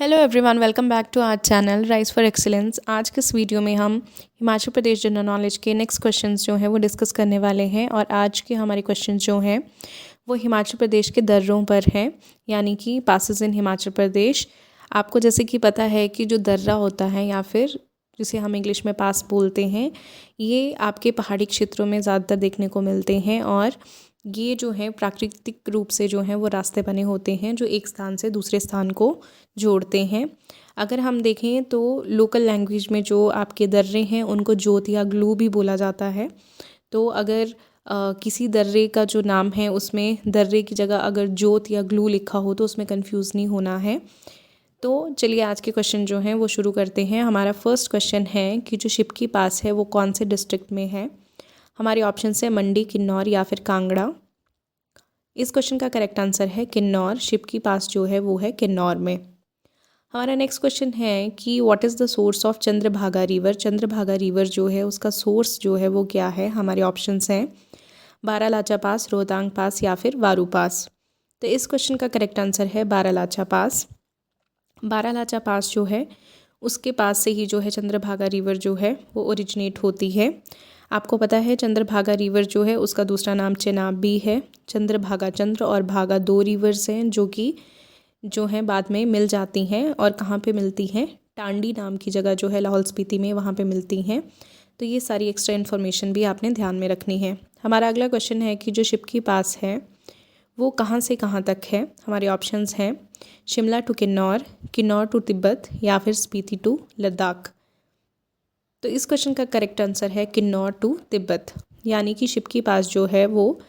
Hello everyone, welcome back to our channel Rise for Excellence. आज के इस video में हम हिमाचल प्रदेश जनरल नॉलेज के नेक्स्ट क्वेश्चंस जो हैं वो डिस्कस करने वाले हैं। और आज के हमारे क्वेश्चंस जो हैं वो हिमाचल प्रदेश के दर्रों पर हैं, यानी कि पासेस इन हिमाचल प्रदेश। आपको जैसे कि पता है कि जो दर्रा होता है या फिर जिसे हम इंग्लिश में पास बोलते हैं, ये आपके पहाड़ी क्षेत्रों में ज़्यादातर देखने को मिलते हैं। और ये जो है प्राकृतिक रूप से जो है वो रास्ते बने होते हैं जो एक स्थान से दूसरे स्थान को जोड़ते हैं। अगर हम देखें तो लोकल लैंग्वेज में जो आपके दर्रे हैं उनको जोत या ग्लू भी बोला जाता है। तो अगर किसी दर्रे का जो नाम है उसमें दर्रे की जगह अगर जोत या ग्लू लिखा हो तो उसमें कंफ्यूज नहीं होना है। तो चलिए आज के क्वेश्चन जो हैं वो शुरू करते हैं। हमारा फर्स्ट क्वेश्चन है कि जो शिपकी पास है वो कौन से डिस्ट्रिक्ट में है। हमारे ऑप्शन है मंडी, किन्नौर या फिर कांगड़ा। इस क्वेश्चन का करेक्ट आंसर है किन्नौर। शिपकी पास जो है वो है किन्नौर में। हमारा नेक्स्ट क्वेश्चन है कि what is the source of Chandrabhaga river. Chandrabhaga river जो है उसका सोर्स जो है वो क्या है। हमारे ऑप्शंस हैं बारालाचा पास, रोहतांग पास या फिर वारू पास। तो इस क्वेश्चन का करेक्ट आंसर है बारालाचा पास। बारालाचा पास जो है उसके पास से ही जो है चंद्रभागा रिवर जो है वो ओरिजिनेट होती है। आपको पता है चंद्रभागा रिवर जो है उसका दूसरा नाम चेनाब भी है। चंद्रभागा, चंद्र और भागा दो रिवर्स हैं जो हैं बाद में मिल जाती हैं। और कहाँ पे मिलती हैं? टांडी नाम की जगह जो है लाहौल स्पीति में, वहाँ पे मिलती हैं। तो ये सारी एक्स्ट्रा इन्फॉर्मेशन भी आपने ध्यान में रखनी है। हमारा अगला क्वेश्चन है कि जो शिपकी पास है वो कहाँ से कहाँ तक है। हमारे ऑप्शंस हैं शिमला टू किन्नौर, किन्नौर टू तिब्बत या फिर स्पीति टू लद्दाख। तो इस क्वेश्चन का करेक्ट आंसर है किन्नौर टू तिब्बत, यानी कि शिपकी पास जो है वो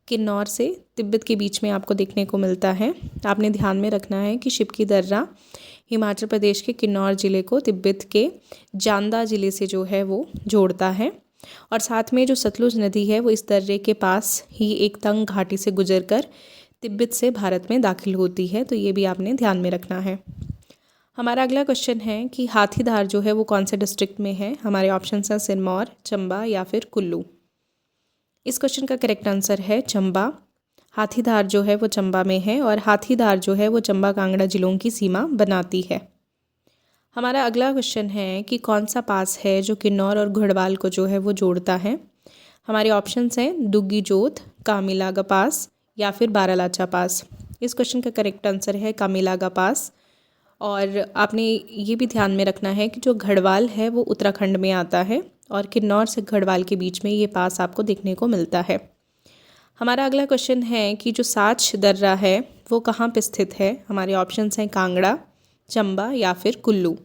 किन्नौर से तिब्बत के बीच में आपको देखने को मिलता है। आपने ध्यान में रखना है कि शिपकी दर्रा हिमाचल प्रदेश के किन्नौर ज़िले को तिब्बत के जांदा ज़िले से जो है वो जोड़ता है। और साथ में जो सतलुज नदी है वो इस दर्रे के पास ही एक तंग घाटी से गुजरकर तिब्बत से भारत में दाखिल होती है। तो ये भी आपने ध्यान में रखना है। हमारा अगला क्वेश्चन है कि हाथीधार जो है वो कौन से डिस्ट्रिक्ट में है। हमारे ऑप्शन हैं सिरमौर, चंबा या फिर कुल्लू। इस क्वेश्चन का करेक्ट आंसर है चंबा। हाथीधार जो है वो चंबा में है और हाथीधार जो है वो चंबा कांगड़ा जिलों की सीमा बनाती है। हमारा अगला क्वेश्चन है कि कौन सा पास है जो किन्नौर और घड़वाल को जो है वो जोड़ता है। हमारे ऑप्शंस हैं दुग्गी जोत, कामिलागा पास या फिर बारालाचा पास। इस क्वेश्चन का करेक्ट आंसर है कामिलागा पास। और आपने ये भी ध्यान में रखना है कि जो घड़वाल है वो उत्तराखंड में आता है और किन्नौर से घड़वाल के बीच में ये पास आपको देखने को मिलता है। हमारा अगला क्वेश्चन है कि जो साच दर्रा है वो कहाँ पे स्थित है। हमारे ऑप्शंस हैं कांगड़ा, चंबा या फिर कुल्लू।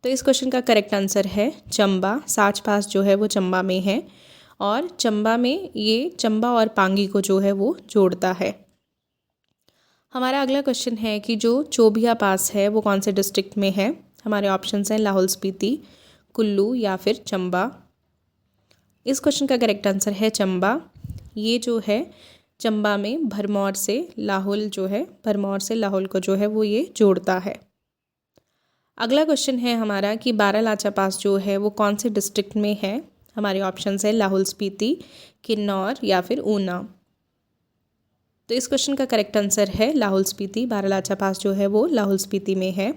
तो इस क्वेश्चन का करेक्ट आंसर है चंबा। साच पास जो है वो चंबा में है और चंबा में ये चंबा और पांगी को जो है वो जोड़ता है। हमारा अगला क्वेश्चन है कि जो चोभिया पास है वो कौन से डिस्ट्रिक्ट में है। हमारे ऑप्शंस हैं लाहौल स्पीति, कुल्लू या फिर चंबा। इस क्वेश्चन का करेक्ट आंसर है चंबा। ये जो है चंबा में भरमौर से लाहौल को जो है वो ये जोड़ता है। अगला क्वेश्चन है हमारा कि बारालाचा पास जो है वो कौन से डिस्ट्रिक्ट में है। हमारे ऑप्शंस हैं लाहौल स्पीति, किन्नौर या फिर ऊना। तो इस क्वेश्चन का करेक्ट आंसर है लाहौल स्पीति। बारालाचा पास जो है वो लाहौल स्पीति में है।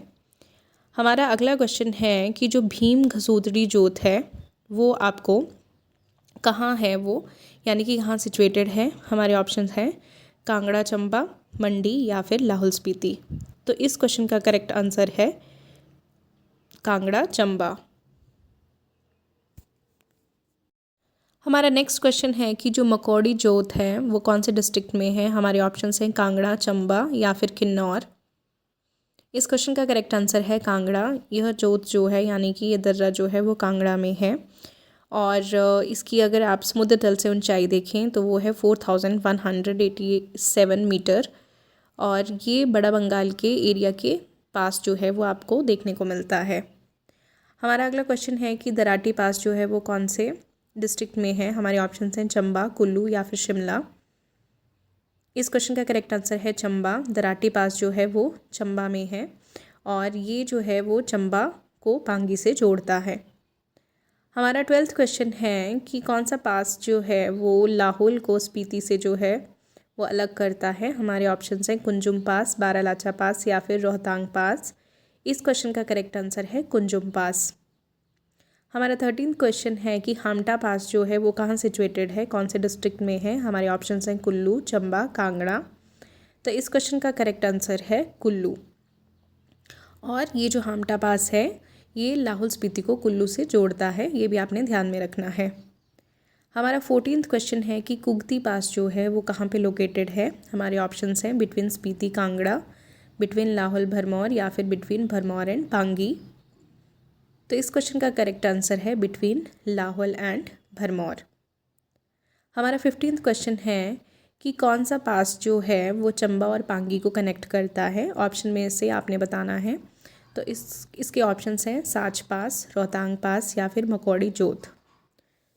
हमारा अगला क्वेश्चन है कि जो भीम घसूदड़ी जोत है वो आपको कहाँ है वो, यानी कि कहाँ सिचुएटेड है। हमारे ऑप्शंस हैं कांगड़ा, चंबा, मंडी या फिर लाहौल स्पीति। तो इस क्वेश्चन का करेक्ट आंसर है कांगड़ा, चंबा। हमारा नेक्स्ट क्वेश्चन है कि जो मकौड़ी जोत है वो कौन से डिस्ट्रिक्ट में है। हमारे ऑप्शंस हैं कांगड़ा, चंबा या फिर किन्नौर। इस क्वेश्चन का करेक्ट आंसर है कांगड़ा। यह जोत जो है यानी कि ये दर्रा जो है वो कांगड़ा में है। और इसकी अगर आप समुद्र तल से ऊंचाई देखें तो वो है 4187 मीटर। और ये बड़ा बंगाल के एरिया के पास जो है वो आपको देखने को मिलता है। हमारा अगला क्वेश्चन है कि दराटी पास जो है वो कौन से डिस्ट्रिक्ट में है। हमारे ऑप्शन हैं चंबा, कुल्लू या फिर शिमला। इस क्वेश्चन का करेक्ट आंसर है चंबा। दराटी पास जो है वो चंबा में है और ये जो है वो चंबा को पांगी से जोड़ता है। हमारा 12th क्वेश्चन है कि कौन सा पास जो है वो लाहौल को स्पीति से जो है वो अलग करता है। हमारे ऑप्शन हैं कुंजुम पास, बारालाचा पास या फिर रोहतांग पास। इस क्वेश्चन का करेक्ट आंसर है कुंजुम पास। हमारा 13th क्वेश्चन है कि हामटा पास जो है वो कहाँ सिचुएटेड है, कौन से डिस्ट्रिक्ट में है। हमारे ऑप्शंस हैं कुल्लू, चंबा, कांगड़ा। तो इस क्वेश्चन का करेक्ट आंसर है कुल्लू। और ये जो हामटा पास है ये लाहौल स्पीति को कुल्लू से जोड़ता है, ये भी आपने ध्यान में रखना है। हमारा 14th क्वेश्चन है कि कुगती पास जो है वो कहाँ पे लोकेटेड है। हमारे ऑप्शंस हैं बिटवीन स्पीति कांगड़ा, बिटवीन लाहौल भरमौर या फिर बिटवीन भरमौर एंड पांगी। तो इस क्वेश्चन का करेक्ट आंसर है बिटवीन लाहौल एंड भरमौर। हमारा 15th क्वेश्चन है कि कौन सा पास जो है वो चंबा और पांगी को कनेक्ट करता है। ऑप्शन में से आपने बताना है। तो इसके ऑप्शंस हैं साच पास, रोहतांग पास या फिर मकौड़ी जोत।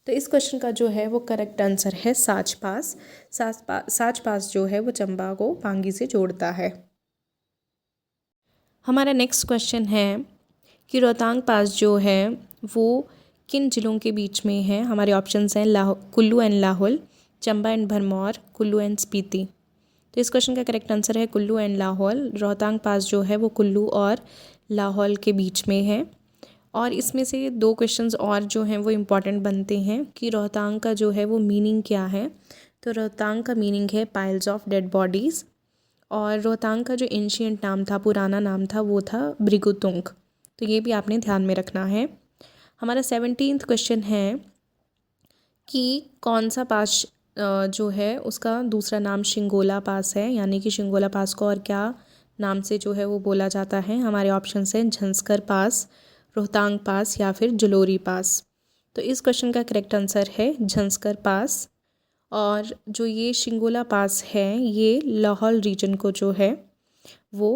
तो इस क्वेश्चन का जो है वो करेक्ट आंसर है साच पास। साच पास जो है वो चंबा को पांगी से जोड़ता है। हमारा नेक्स्ट क्वेश्चन है कि रोहतांग पास जो है वो किन जिलों के बीच में है। हमारे ऑप्शंस हैं Kullu and Lahaul, Chamba and Bharmour, Kullu and Spiti. तो इस क्वेश्चन का करेक्ट आंसर है कुल्लू एंड लाहौल। रोहतांग पास जो है वो कुल्लू और लाहौल के बीच में है। और इसमें से 2 क्वेश्चंस और जो हैं वो इम्पॉर्टेंट बनते हैं कि रोहतांग का जो है वो मीनिंग क्या है। तो रोहतांग का मीनिंग है पाइल्स ऑफ डेड बॉडीज़। और रोहतांग का जो एंशियंट नाम था, पुराना नाम था, वो था भृगुतुंग। तो ये भी आपने ध्यान में रखना है। हमारा 17th क्वेश्चन है कि कौन सा पास जो है उसका दूसरा नाम शिंगोला पास है, यानी कि शिंगोला पास को और क्या नाम से जो है वो बोला जाता है। हमारे ऑप्शन हैं झंस्कर पास, रोहतांग पास या फिर जलोरी पास। तो इस क्वेश्चन का करेक्ट आंसर है झंस्कर पास। और जो ये शिंगोला पास है ये लाहौल रीजन को जो है वो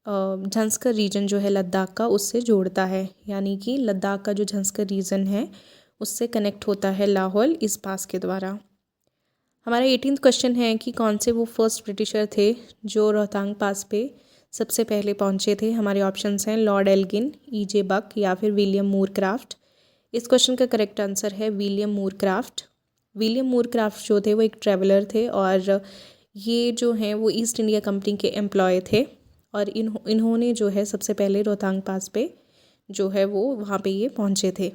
झंस्कर रीजन जो है लद्दाख का उससे जोड़ता है, यानी कि लद्दाख का जो झंस्कर रीजन है उससे कनेक्ट होता है लाहौल इस पास के द्वारा। हमारा 18th क्वेश्चन है कि कौन से वो फर्स्ट ब्रिटिशर थे जो रोहतांग पास पे सबसे पहले पहुंचे थे। हमारे ऑप्शंस हैं लॉर्ड एल्गिन, E.J. बक या फिर विलियम मूरक्राफ्ट। इस क्वेश्चन का करेक्ट आंसर है विलियम मूरक्राफ्ट। विलियम मूरक्राफ्ट जो थे वो एक ट्रैवलर थे और ये जो हैं वो ईस्ट इंडिया कंपनी के एम्प्लॉय थे। और इन्होंने जो है सबसे पहले रोहतांग पास पे जो है वो वहाँ पे ये पहुँचे थे।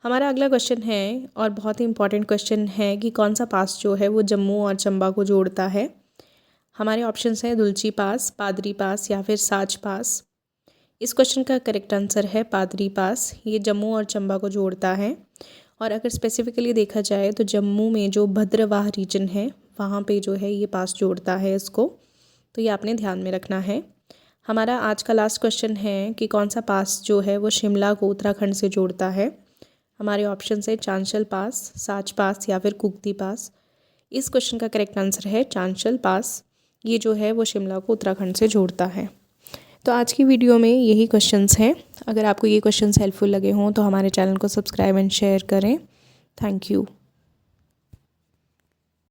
हमारा अगला क्वेश्चन है और बहुत ही इंपॉर्टेंट क्वेश्चन है कि कौन सा पास जो है वो जम्मू और चंबा को जोड़ता है। हमारे ऑप्शंस हैं दुलची पास, पादरी पास या फिर साच पास। इस क्वेश्चन का करेक्ट आंसर है पादरी पास। ये जम्मू और चंबा को जोड़ता है। और अगर स्पेसिफिकली देखा जाए तो जम्मू में जो भद्रवाह रीजन है वहाँ पे जो है ये पास जोड़ता है इसको। तो ये आपने ध्यान में रखना है। हमारा आज का लास्ट क्वेश्चन है कि कौन सा पास जो है वो शिमला को उत्तराखंड से जोड़ता है। हमारे ऑप्शन है चांशल पास, साच पास या फिर कुगती पास। इस क्वेश्चन का करेक्ट आंसर है चांशल पास। ये जो है वो शिमला को उत्तराखंड से जोड़ता है। तो आज की वीडियो में यही क्वेश्चंस हैं। अगर आपको ये क्वेश्चंस हेल्पफुल लगे हों तो हमारे चैनल को सब्सक्राइब एंड शेयर करें। Thank you.